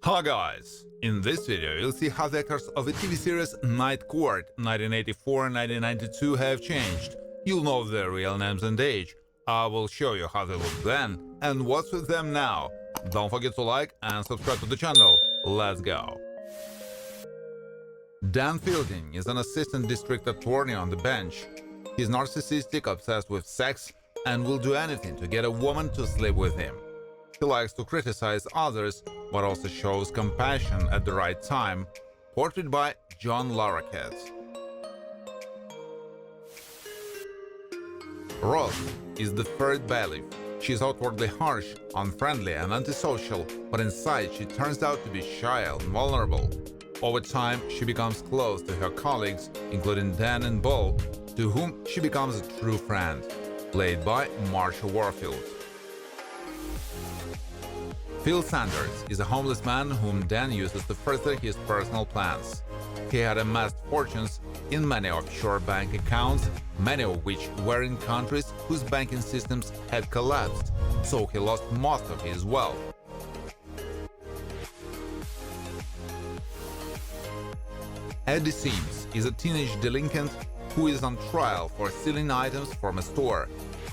Hi guys! In this video you'll see how the actors of the TV series Night Court 1984-1992 have changed. You'll know their real names and age. I will show you how they looked then and what's with them now. Don't forget to like and subscribe to the channel. Let's go! Dan Fielding is an assistant district attorney on the bench. He's narcissistic, obsessed with sex, and will do anything to get a woman to sleep with him. He likes to criticize others, but also shows compassion at the right time. Portrayed by John Larroquette. Rose is the third bailiff. She's outwardly harsh, unfriendly, and antisocial, but inside she turns out to be shy and vulnerable. Over time, she becomes close to her colleagues, including Dan and Bo, to whom she becomes a true friend. Played by Marsha Warfield. Phil Sanders is a homeless man whom Dan uses to further his personal plans. He had amassed fortunes in many offshore bank accounts, many of which were in countries whose banking systems had collapsed, so he lost most of his wealth. Eddie Sims is a teenage delinquent who is on trial for stealing items from a store.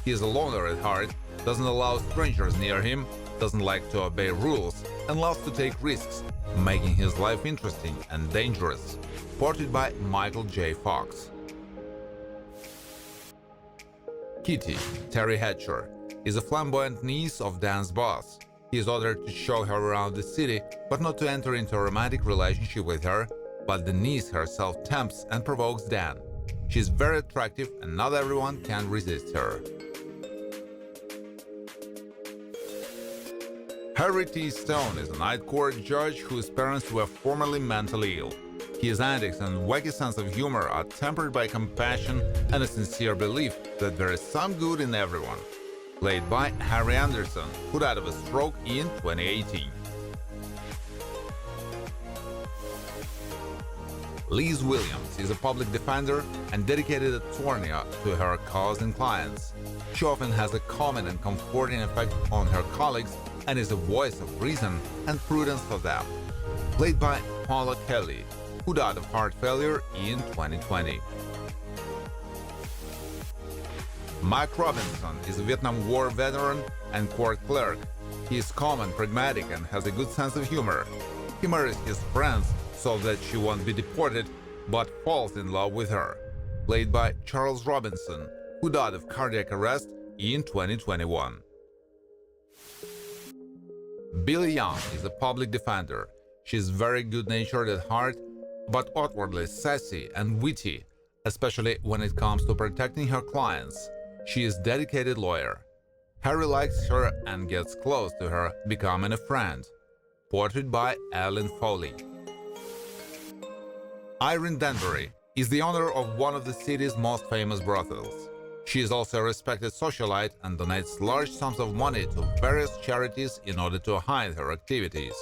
He is a loner at heart, doesn't allow strangers near him, doesn't like to obey rules, and loves to take risks, making his life interesting and dangerous. Portrayed by Michael J. Fox. Kitty, Terry Hatcher, is a flamboyant niece of Dan's boss. He is ordered to show her around the city, but not to enter into a romantic relationship with her, but the niece herself tempts and provokes Dan. She is very attractive and not everyone can resist her. Harry T. Stone is a Night Court judge whose parents were formerly mentally ill. His antics and wacky sense of humor are tempered by compassion and a sincere belief that there is some good in everyone. Played by Harry Anderson, who died of a stroke in 2018. Liz Williams is a public defender and dedicated attorney to her cause and clients. She often has a calming and comforting effect on her colleagues and is a voice of reason and prudence for them. Played by Paula Kelly, who died of heart failure in 2020. Mike Robinson is a Vietnam War veteran and court clerk. He is calm and pragmatic and has a good sense of humor. He marries his friends so that she won't be deported, but falls in love with her. Played by Charles Robinson, who died of cardiac arrest in 2021. Billy Young is a public defender. She is very good-natured at heart, but outwardly sassy and witty, especially when it comes to protecting her clients. She is a dedicated lawyer. Harry likes her and gets close to her, becoming a friend. Portrayed by Ellen Foley. Irene Denbury is the owner of one of the city's most famous brothels. She is also a respected socialite and donates large sums of money to various charities in order to hide her activities.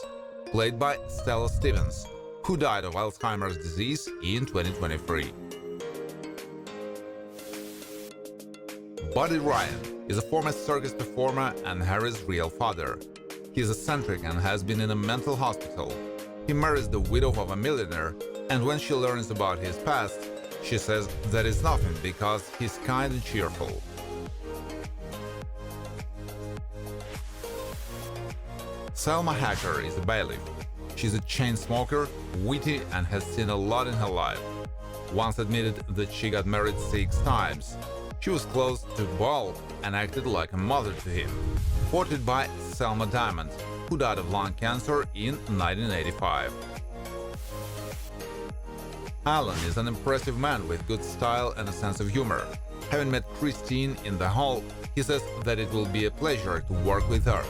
Played by Stella Stevens, who died of Alzheimer's disease in 2023. Buddy Ryan is a former circus performer and Harry's real father. He is eccentric and has been in a mental hospital. He marries the widow of a millionaire, and when she learns about his past, she says that is nothing because he's kind and cheerful. Salma Hayek is a bailiff. She's a chain smoker, witty, and has seen a lot in her life. Once admitted that she got married 6 times. She was close to Bo and acted like a mother to him. Portrayed by Selma Diamond, who died of lung cancer in 1985. Alan is an impressive man with good style and a sense of humor. Having met Christine in the hall, he says that it will be a pleasure to work with her.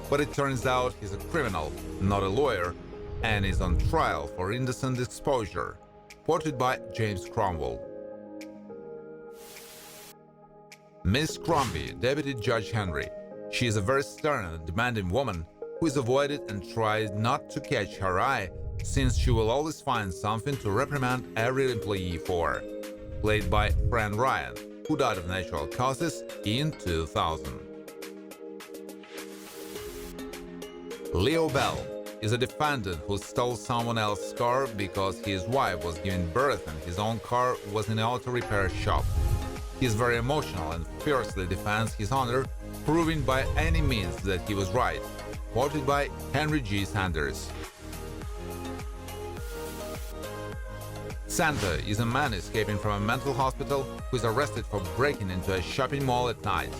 But it turns out he's a criminal, not a lawyer, and is on trial for indecent exposure. Portrayed by James Cromwell. Miss Crombie, Deputy Judge Henry. She is a very stern and demanding woman who is avoided and tries not to catch her eye, since she will always find something to reprimand every employee for. Played by Fran Ryan, who died of natural causes in 2000. Leo Bell is a defendant who stole someone else's car because his wife was giving birth and his own car was in an auto repair shop. He is very emotional and fiercely defends his honor, proving by any means that he was right. Quoted by Henry G. Sanders. Santa is a man escaping from a mental hospital who is arrested for breaking into a shopping mall at night.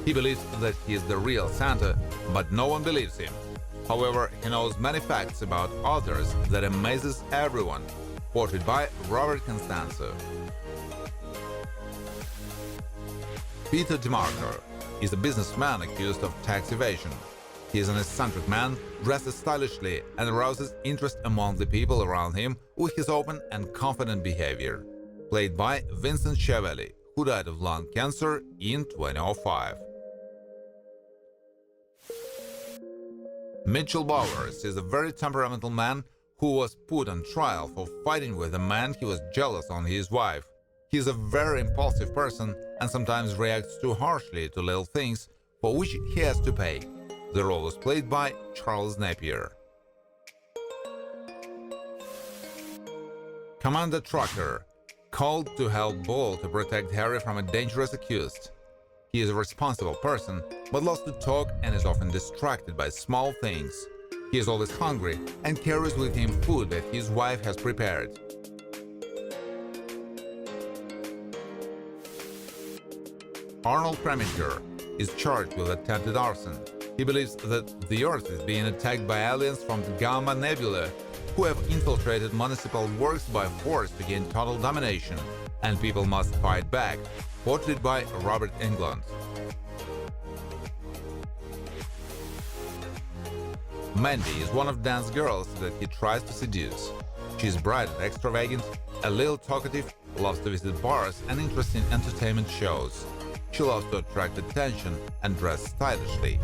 He believes that he is the real Santa, but no one believes him. However, he knows many facts about others that amazes everyone. Quoted by Robert Constanzo. Peter DeMarker is a businessman accused of tax evasion. He is an eccentric man, dresses stylishly and arouses interest among the people around him with his open and confident behavior. Played by Vincent Schiavelli, who died of lung cancer in 2005. Mitchell Bowers is a very temperamental man who was put on trial for fighting with a man he was jealous on his wife. He is a very impulsive person and sometimes reacts too harshly to little things for which he has to pay. The role was played by Charles Napier. Commander Trucker, called to help Bull to protect Harry from a dangerous accused. He is a responsible person, but loves to talk and is often distracted by small things. He is always hungry and carries with him food that his wife has prepared. Arnold Kinger is charged with attempted arson. He believes that the Earth is being attacked by aliens from the Gamma Nebula, who have infiltrated municipal works by force to gain total domination, and people must fight back. Quoted by Robert Englund. Mandy is one of Dan's girls that he tries to seduce. She is bright and extravagant, a little talkative, loves to visit bars and interested in entertainment shows. She loves to attract attention and dress stylishly.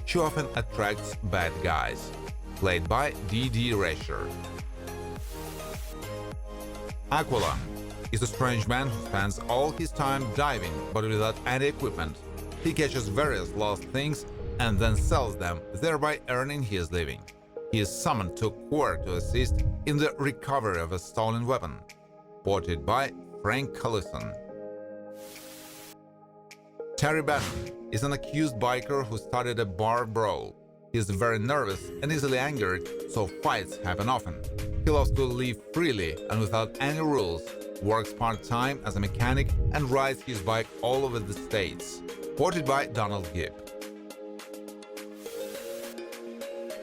She often attracts bad guys. Played by D.D. Rasher. Aqualon is a strange man who spends all his time diving but without any equipment. He catches various lost things and then sells them, thereby earning his living. He is summoned to court to assist in the recovery of a stolen weapon. Quoted by Frank Collison. Terry Baton is an accused biker who started a bar brawl. He is very nervous and easily angered, so fights happen often. He loves to live freely and without any rules, works part-time as a mechanic and rides his bike all over the States. Quoted by Donald Gibb.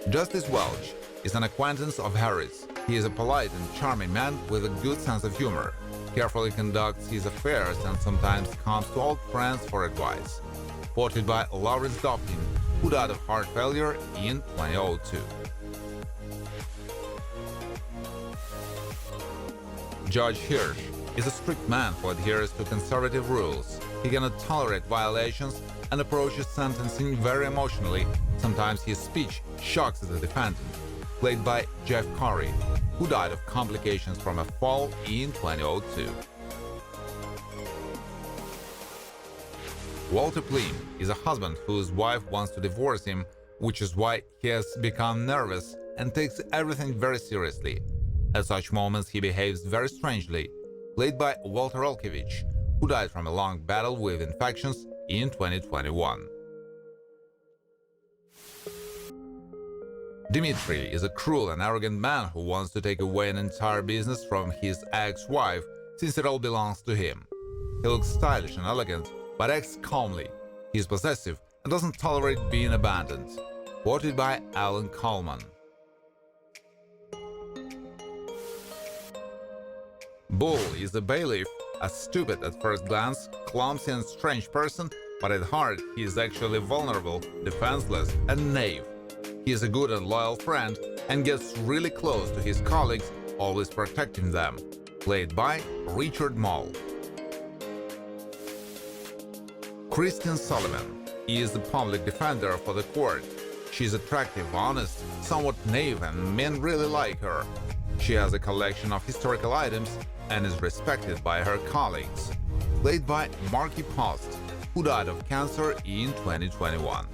Justice Welch is an acquaintance of Harry's. He is a polite and charming man with a good sense of humor. Carefully conducts his affairs and sometimes comes to old friends for advice. Quoted by Lawrence Dokin, who died of heart failure in 2002. Judge Hirsch is a strict man who adheres to conservative rules. He cannot tolerate violations and approaches sentencing very emotionally. Sometimes his speech shocks the defendant. Played by Jeff Corey, who died of complications from a fall in 2002. Walter Plim is a husband whose wife wants to divorce him, which is why he has become nervous and takes everything very seriously. At such moments he behaves very strangely. Played by Walter Olkiewicz, who died from a long battle with infections in 2021. Dmitri is a cruel and arrogant man who wants to take away an entire business from his ex-wife since it all belongs to him. He looks stylish and elegant, but acts calmly. He is possessive and doesn't tolerate being abandoned. Quoted by Alan Coleman. Bull is a bailiff, a stupid at first glance, clumsy and strange person, but at heart he is actually vulnerable, defenseless and naive. He is a good and loyal friend and gets really close to his colleagues, always protecting them. Played by Richard Moll. Christine Sullivan is the public defender for the court. She is attractive, honest, somewhat naive, and men really like her. She has a collection of historical items and is respected by her colleagues. Played by Markie Post, who died of cancer in 2021.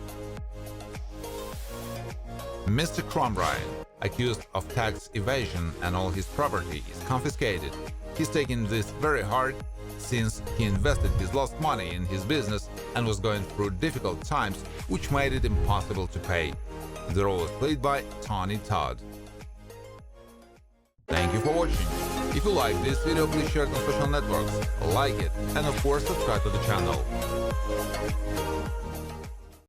Mr. Crombrine accused of tax evasion, and all his property is confiscated. He's taking this very hard since he invested his lost money in his business and was going through difficult times, which made it impossible to pay. The role was played by Todd. Thank you for watching. If you like this video, please share it on social networks, like it, and of course subscribe to the channel.